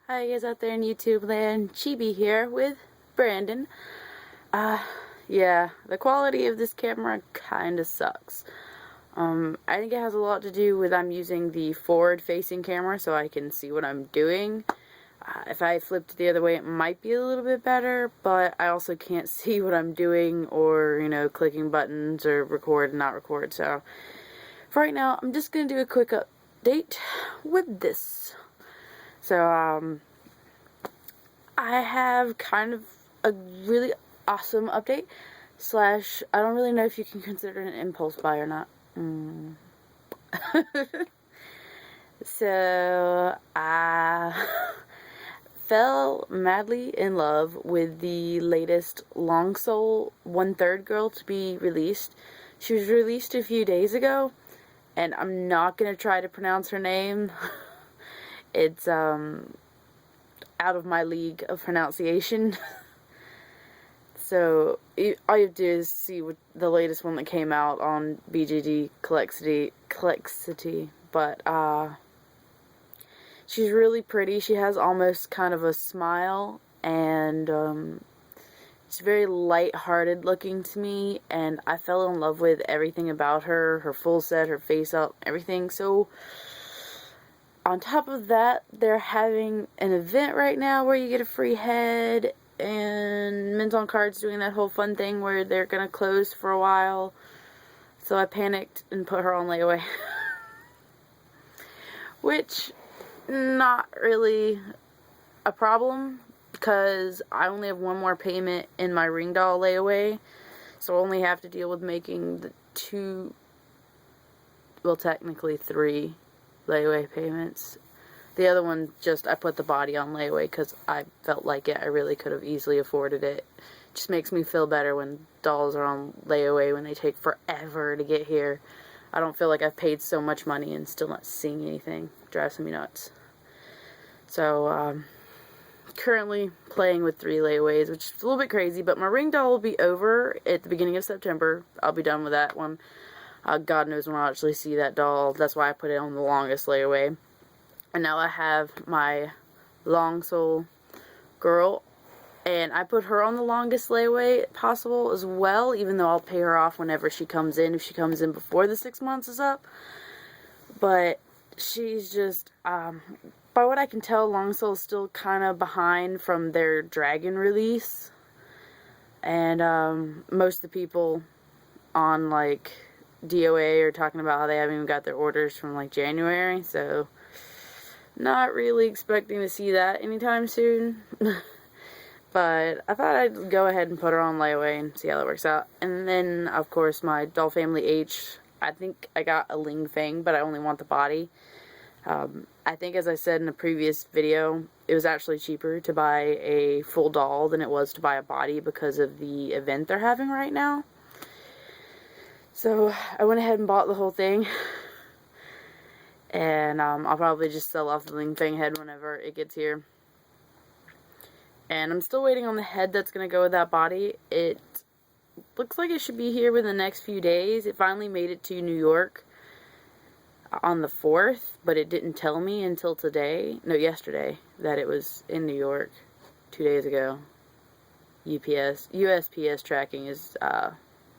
Hi guys out there in YouTube land, Chibi here with Brandon. Yeah, the quality of this camera kinda sucks. I think it has a lot to do with I'm using the forward-facing camera so I can see what I'm doing. If I flipped it the other way, it might be a little bit better, but I also can't see what I'm doing or, clicking buttons or record and not record. So, for right now, I'm just going to do a quick update with this. So, I have kind of a really awesome update, slash, I don't really know if you can consider it an impulse buy or not. So, I fell madly in love with the latest Long Soul 1/3 girl to be released. She was released a few days ago, and I'm not going to try to pronounce her name. It's, out of my league of pronunciation. So, all you have to do is see what the latest one that came out on BGG Complexity. But, she's really pretty. She has almost kind of a smile, and, it's very light-hearted looking to me, and I fell in love with everything about her, her full set, her face up, everything. So, on top of that, they're having an event right now where you get a free head, and Mint on Cards doing that whole fun thing where they're gonna close for a while. So I panicked and put her on layaway. Which, not really a problem, because I only have one more payment in my ring doll layaway, so I only have to deal with making the two, well, technically 3 layaway payments. The other one, just I put the body on layaway because I felt like it. I really could have easily afforded it. It just makes me feel better when dolls are on layaway when they take forever to get here. I don't feel like I've paid so much money and still not seeing anything. It drives me nuts. So, currently playing with 3 layaways, which is a little bit crazy, but my ring doll will be over at the beginning of September. I'll be done with that one. God knows when I'll actually see that doll. That's why I put it on the longest layaway. And now I have my Long Soul girl, and I put her on the longest layaway possible as well, even though I'll pay her off whenever she comes in, if she comes in before the 6 months is up. But she's just, by what I can tell, Long Soul's still kind of behind from their Dragon release. And most of the people on, like, DOA are talking about how they haven't even got their orders from, like, January, so not really expecting to see that anytime soon. But I thought I'd go ahead and put her on layaway and see how that works out. And then, of course, my Doll Family H. I think I got a Ling Fang, but I only want the body. I think, as I said in a previous video, it was actually cheaper to buy a full doll than it was to buy a body because of the event they're having right now. So, I went ahead and bought the whole thing. And I'll probably just sell off the Ling Fang head whenever it gets here. And I'm still waiting on the head that's going to go with that body. It looks like it should be here within the next few days. It finally made it to New York on the 4th, but it didn't tell me until today, no, yesterday, that it was in New York 2 days ago. USPS tracking is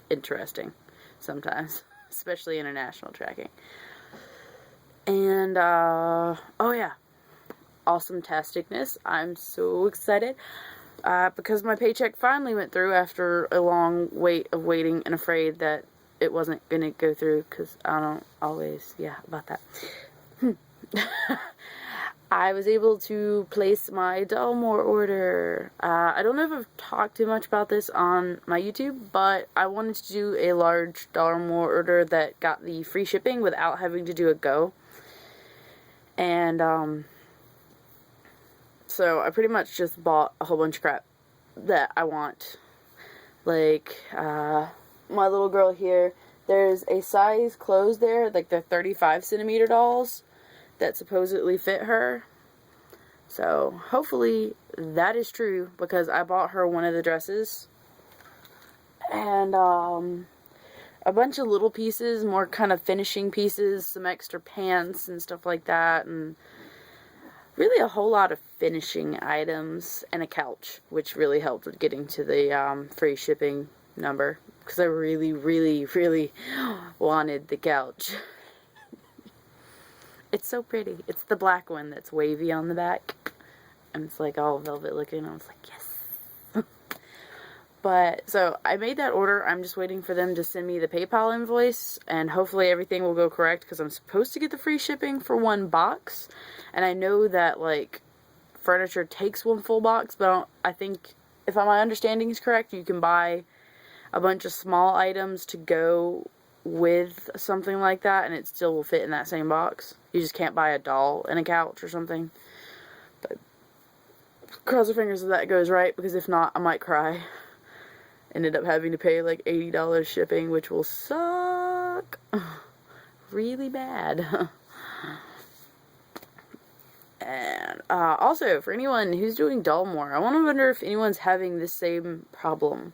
interesting sometimes, especially international tracking. And, oh yeah, awesome-tasticness. I'm so excited, because my paycheck finally went through after a long wait of waiting and afraid that it wasn't going to go through, because I don't always, yeah, about that. I was able to place my Dalmore order. I don't know if I've talked too much about this on my YouTube, but I wanted to do a large Dalmore order that got the free shipping without having to do a go. And, so I pretty much just bought a whole bunch of crap that I want. Like, my little girl here, there's a size clothes there, like the 35cm dolls that supposedly fit her. So, hopefully that is true, because I bought her one of the dresses. And, a bunch of little pieces, more kind of finishing pieces, some extra pants and stuff like that, and really a whole lot of finishing items and a couch, which really helped with getting to the free shipping number, because I really, really, really wanted the couch. It's so pretty. It's the black one that's wavy on the back, and it's like all velvet looking. I was like, yes. But, so, I made that order. I'm just waiting for them to send me the PayPal invoice, and hopefully everything will go correct, because I'm supposed to get the free shipping for one box, and I know that, like, furniture takes one full box, but I think, if my understanding is correct, you can buy a bunch of small items to go with something like that, and it still will fit in that same box. You just can't buy a doll and a couch or something. But cross your fingers that that goes right, because if not, I might cry. Ended up having to pay like $80 shipping, which will suck really bad. And also, for anyone who's doing Dolmore, I want to wonder if anyone's having the same problem.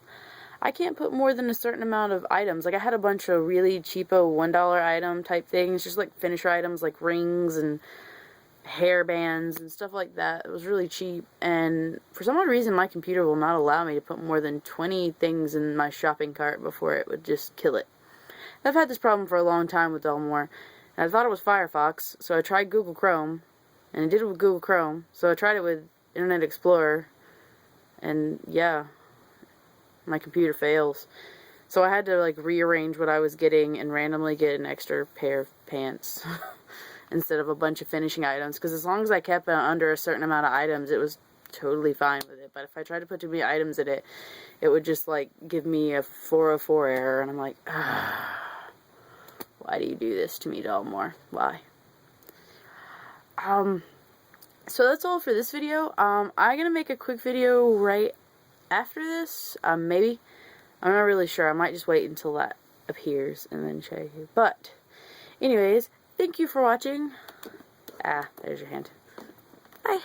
I can't put more than a certain amount of items. Like, I had a bunch of really cheapo $1 item type things, just like finisher items like rings and hair bands and stuff like that. It was really cheap, and for some odd reason my computer will not allow me to put more than 20 things in my shopping cart before it would just kill it. I've had this problem for a long time with Dolmore, and I thought it was Firefox, so I tried Google Chrome, and it did it with Google Chrome, so I tried it with Internet Explorer, and yeah, my computer fails. So I had to like rearrange what I was getting and randomly get an extra pair of pants instead of a bunch of finishing items, because as long as I kept under a certain amount of items, it was totally fine with it. But if I tried to put too many items in it, it would just like give me a 404 error, and I'm like, why do you do this to me, Dolmore? Why? So that's all for this video. I'm gonna make a quick video right after this, maybe. I'm not really sure. I might just wait until that appears and then show you. But, anyways, thank you for watching. There's your hand. Bye.